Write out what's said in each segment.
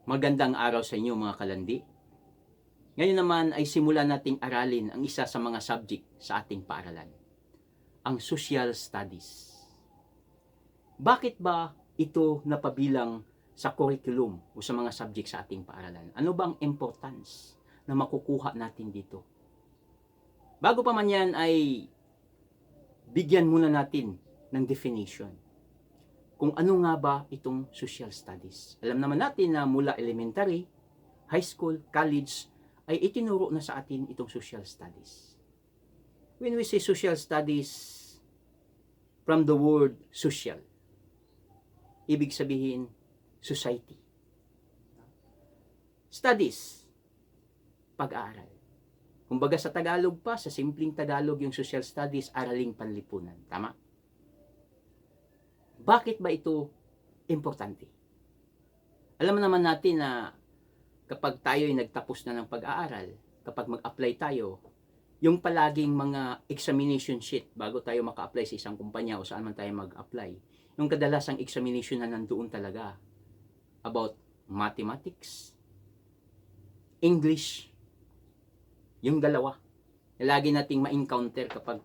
Magandang araw sa inyo mga kalandi. Ngayon naman ay simulan nating aralin ang isa sa mga subject sa ating paaralan, ang social studies. Bakit ba ito napabilang sa curriculum o sa mga subject sa ating paaralan? Ano ba ang importance na makukuha natin dito? Bago pa man yan ay bigyan muna natin ng definition. Kung ano nga ba itong social studies. Alam naman natin na mula elementary, high school, college, ay itinuro na sa atin itong social studies. When we say social studies, from the word social, ibig sabihin society. Studies, pag-aaral. Kumbaga sa Tagalog pa, sa simpleng Tagalog yung social studies, araling panlipunan. Tama? Bakit ba ito importante? Alam naman natin na kapag tayo ay nagtapos na ng pag-aaral, kapag mag-apply tayo, yung palaging mga examination sheet bago tayo maka-apply sa isang kumpanya o saan man tayo mag-apply, yung kadalasang examination na nandoon talaga about mathematics, English, yung dalawa. Lagi nating ma-encounter kapag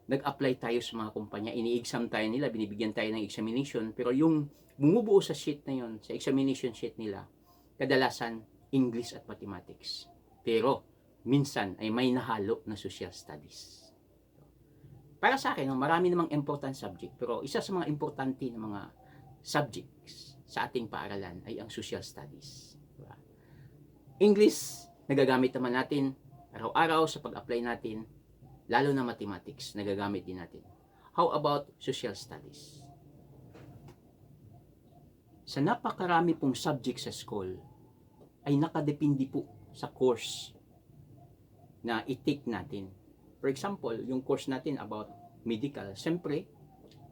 nag-apply tayo sa mga kumpanya, ini-exam tayo nila, binibigyan tayo ng examination, pero yung bumubuo sa sheet na yon, sa examination sheet nila, kadalasan English at mathematics. Pero minsan ay may nahalo na social studies. Para sa akin, marami namang important subject, pero isa sa mga importante na mga subjects sa ating paaralan ay ang social studies. Diba? English, nagagamit naman natin araw-araw sa pag-apply natin, lalo na mathematics, nagagamit din natin. How about social studies? Sa napakarami pong subject sa school, ay nakadepende po sa course na i-take natin. For example, yung course natin about medical, siyempre,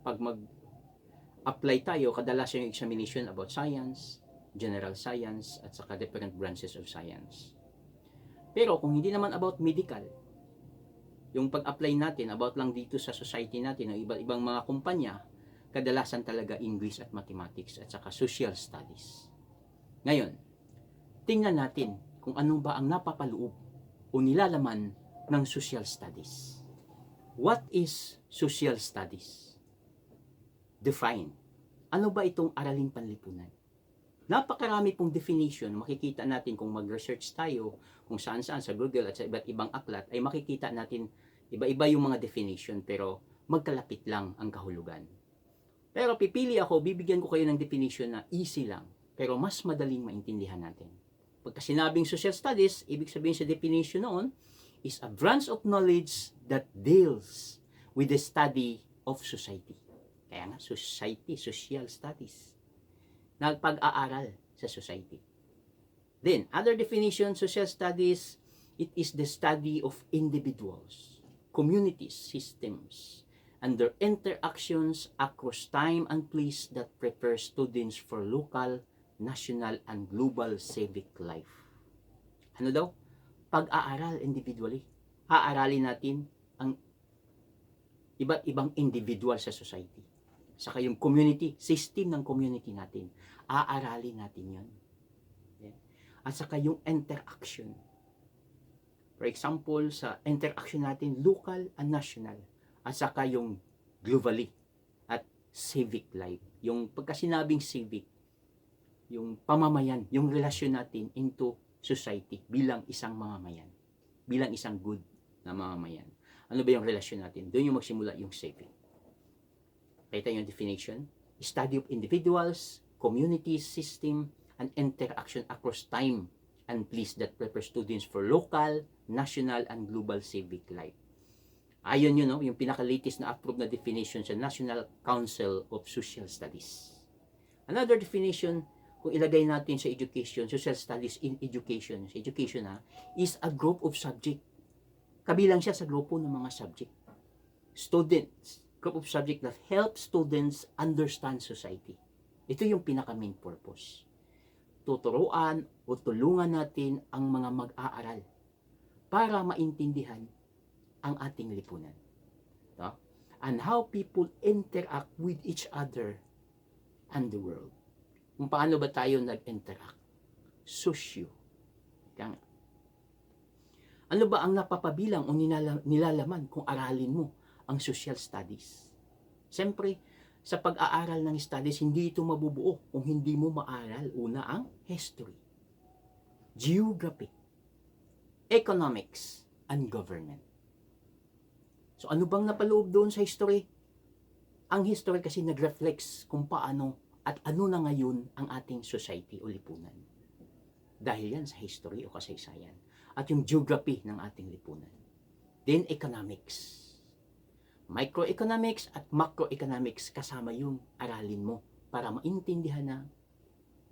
pag mag-apply tayo, kadalas yung examination about science, general science, at saka different branches of science. Pero kung hindi naman about medical, yung pag-apply natin about lang dito sa society natin, o iba-ibang mga kumpanya, kadalasan talaga English at mathematics at saka social studies. Ngayon, tingnan natin kung ano ba ang napapaloob o nilalaman ng social studies. What is social studies? Define. Ano ba itong araling panlipunan? Napakarami pong definition, makikita natin kung mag-research tayo kung saan-saan sa Google at sa iba't ibang aklat, ay makikita natin iba-iba yung mga definition, pero magkalapit lang ang kahulugan. Pero pipili ako, bibigyan ko kayo ng definition na easy lang, pero mas madaling maintindihan natin. Pagka sinabing social studies, ibig sabihin sa definition noon, is a branch of knowledge that deals with the study of society. Kaya nga, society, social studies. Nagpag-aaral sa society. Then, other definition, social studies, it is the study of individuals, communities, systems, and their interactions across time and place that prepare students for local, national, and global civic life. Ano daw? Pag-aaral individually. Aaralin natin ang iba't ibang individual sa society. Saka yung community, system ng community natin. Aaralin natin yun. At saka yung interaction. For example, sa interaction natin, local and national. At saka yung globally at civic life. Yung pagkasinabing civic, yung pamamayan, yung relasyon natin into society bilang isang mamamayan. Bilang isang good na mamamayan. Ano ba yung relasyon natin? Doon yung magsimula yung civic. Kita yung definition. Study of individuals, communities, system, and interaction across time and place that prepare students for local, national, and global civic life. Ayon yun, no? Yung pinaka-latest na approved na definition sa National Council of Social Studies. Another definition, kung ilagay natin sa education, social studies in education, sa education is a group of subject. Kabilang siya sa grupo ng mga subject. Students, group of subject that help students understand society. Ito yung pinaka-main purpose. Tuturuan o tulungan natin ang mga mag-aaral para maintindihan ang ating lipunan. No? And how people interact with each other and the world. Kung paano ba tayo nag-interact. Sosyo. Kaya nga, ano ba ang napapabilang o nilalaman kung aralin mo ang social studies? Siyempre, sa pag-aaral ng studies, hindi ito mabubuo kung hindi mo maaral una ang history, geography, economics, and government. So ano bang napaloob doon sa history? Ang history kasi nag-reflects kung paano at ano na ngayon ang ating society o lipunan. Dahil yan sa history o kasaysayan. At yung geography ng ating lipunan. Then economics. Microeconomics at macroeconomics kasama yung aralin mo para maintindihan na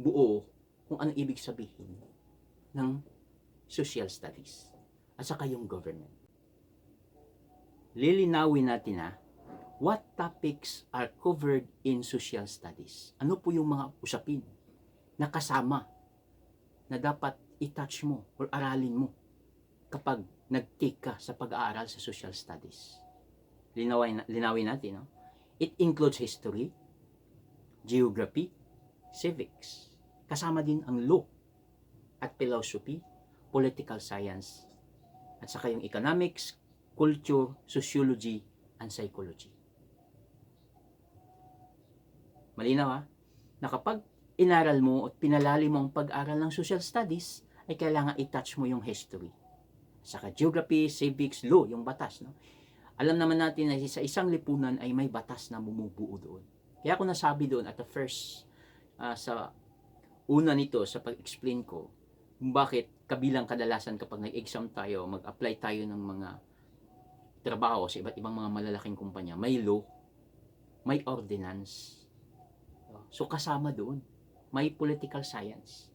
buo kung anong ibig sabihin ng social studies at saka yung government. Lilinawin natin what topics are covered in social studies. Ano po yung mga usapin na kasama na dapat i-touch mo or aralin mo kapag nag-take ka sa pag-aaral sa social studies. Linawin natin. No? It includes history, geography, civics. Kasama din ang law at philosophy, political science, at saka yung economics, culture, sociology, and psychology. Malinaw na kapag inaral mo at pinalalim mo ang pag-aral ng social studies, ay kailangan i-touch mo yung history. Saka geography, civics, law, yung batas. No? Alam naman natin na sa isang lipunan ay may batas na bumubuo doon. Kaya ako nasabi doon at the first, sa una nito, sa pag-explain ko, bakit kabilang kadalasan kapag nag-exam tayo, mag-apply tayo ng mga trabaho sa iba't ibang mga malalaking kumpanya, may law, may ordinance. So kasama doon, may political science.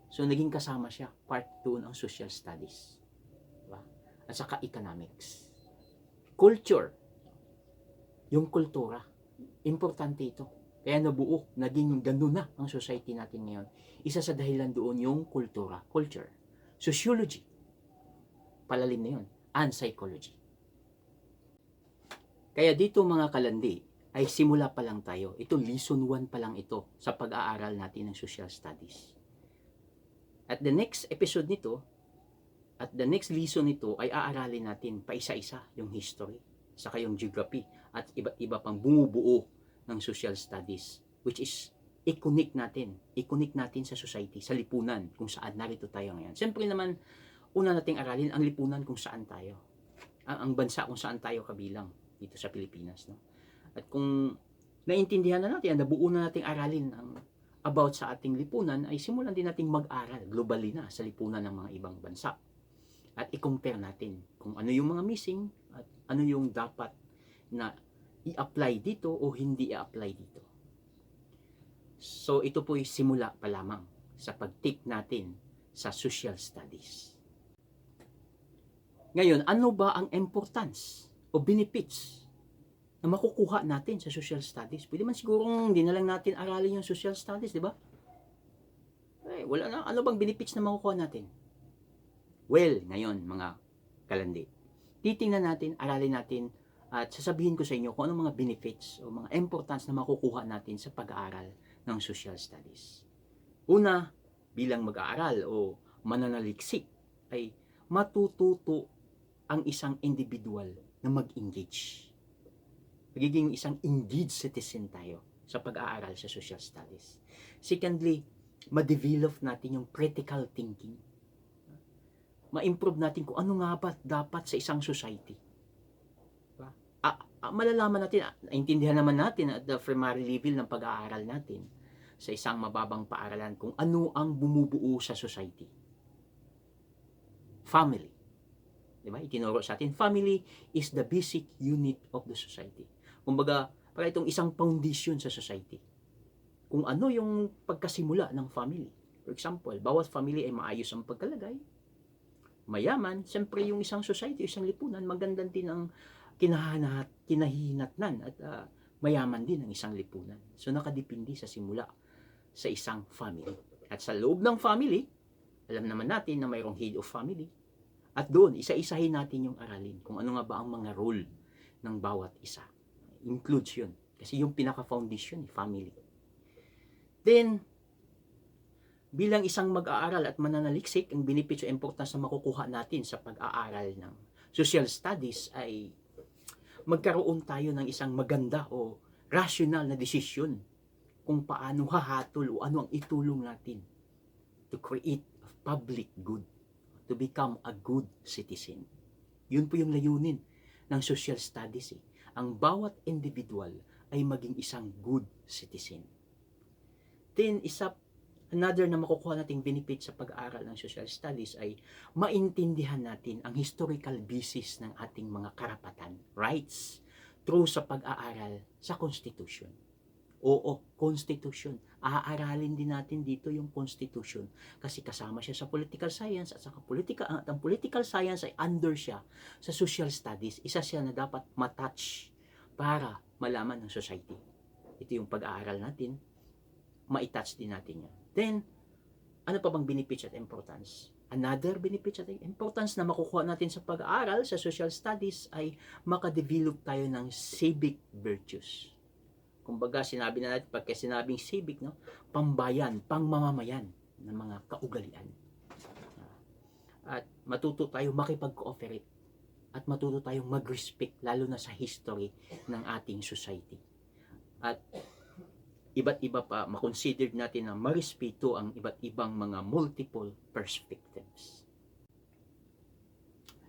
So naging kasama siya, part doon ang social studies. Diba? At saka economics. Culture, yung kultura, importante ito. Kaya nabuo, naging ganun na ang society natin ngayon. Isa sa dahilan doon yung kultura, culture. Sociology, palalim na yun, and psychology. Kaya dito mga kalandi, ay simula pa lang tayo. Ito, lesson 1 pa lang ito sa pag-aaral natin ng social studies. At the next episode nito, at the next lesson nito ay aaralin natin pa isa-isa yung history, saka yung geography, at iba't iba pang bumubuo ng social studies, which is i-connect natin sa society, sa lipunan, kung saan narito tayo ngayon. Siyempre naman, una nating aralin ang lipunan kung saan tayo, ang bansa kung saan tayo kabilang dito sa Pilipinas. No? At kung naintindihan na natin, nabuo na nating aralin ang about sa ating lipunan, ay simulan din nating mag-aral globally na sa lipunan ng mga ibang bansa. At i-compare natin kung ano yung mga missing at ano yung dapat na i-apply dito o hindi i-apply dito. So ito po'y simula pa lamang sa pag-take natin sa social studies. Ngayon, ano ba ang importance o benefits na makukuha natin sa social studies? Pwede man sigurong hindi na lang natin aralin yung social studies, di ba? Eh, wala na. Ano bang benefits na makukuha natin? Well, ngayon mga kalandi, titingnan natin, aralin natin, at sasabihin ko sa inyo kung anong mga benefits o mga importance na makukuha natin sa pag-aaral ng social studies. Una, bilang mag-aaral o mananaliksik, ay matututo ang isang individual na mag-engage. Magiging isang engaged citizen tayo sa pag-aaral sa social studies. Secondly, ma-develop natin yung critical thinking. Ma-improve natin kung ano nga ba dapat sa isang society. Malalaman natin, naintindihan naman natin at the primary level ng pag-aaral natin sa isang mababang paaralan kung ano ang bumubuo sa society. Family. Diba? Itinuro sa atin, family is the basic unit of the society. Kumbaga, para itong isang foundation sa society. Kung ano yung pagkasimula ng family. For example, bawat family ay maayos ang pagkalagay, mayaman, siyempre yung isang society, isang lipunan, maganda din ang kinahihinatnan at mayaman din ang isang lipunan. So nakadepende sa simula sa isang family. At sa loob ng family, alam naman natin na mayroong head of family. At doon, isa-isahin natin yung aralin kung ano nga ba ang mga role ng bawat isa. Includes yun. Kasi yung pinaka-foundation, family. Then, bilang isang mag-aaral at mananaliksik, ang benefits o importance na makukuha natin sa pag-aaral ng social studies ay magkaroon tayo ng isang maganda o rational na desisyon kung paano hahatol o ano ang itulong natin to create a public good, to become a good citizen. Yun po yung layunin ng social studies. Ang bawat individual ay maging isang good citizen. Then, another na makukuha nating benefit sa pag-aaral ng social studies ay maintindihan natin ang historical basis ng ating mga karapatan, rights, through sa pag-aaral sa Constitution. Oo, Constitution. Aaralin din natin dito yung Constitution kasi kasama siya sa political science at ang political science ay under siya sa social studies. Isa siya na dapat matouch para malaman ng society. Ito yung pag-aaral natin, ma-touch din natin yan. Then, ano pa bang benefits at importance? Another benefits at importance na makukuha natin sa pag-aaral sa social studies ay makadevelop tayo ng civic virtues. Kumbaga, sinabi na natin, pagka sinabing civic, no? Pambayan, pangmamamayan ng mga kaugalian. At matuto tayo makipag-cooperate at matuto tayong mag-respect lalo na sa history ng ating society. At iba't iba pa, makonsider natin na marespeto ang iba't ibang mga multiple perspectives.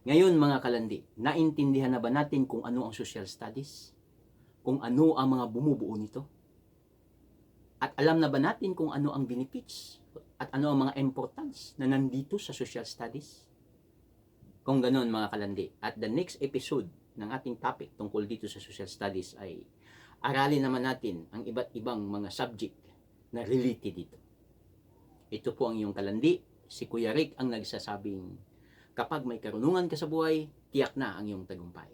Ngayon mga kalandi, naintindihan na ba natin kung ano ang social studies? Kung ano ang mga bumubuo nito? At alam na ba natin kung ano ang benefits? At ano ang mga importance na nandito sa social studies? Kung ganoon mga kalandi, at the next episode ng ating topic tungkol dito sa social studies ay aralin naman natin ang iba't ibang mga subject na related dito. Ito po ang iyong kalandi, si Kuya Rick ang nagsasabing, kapag may karunungan ka sa buhay, tiyak na ang iyong tagumpay.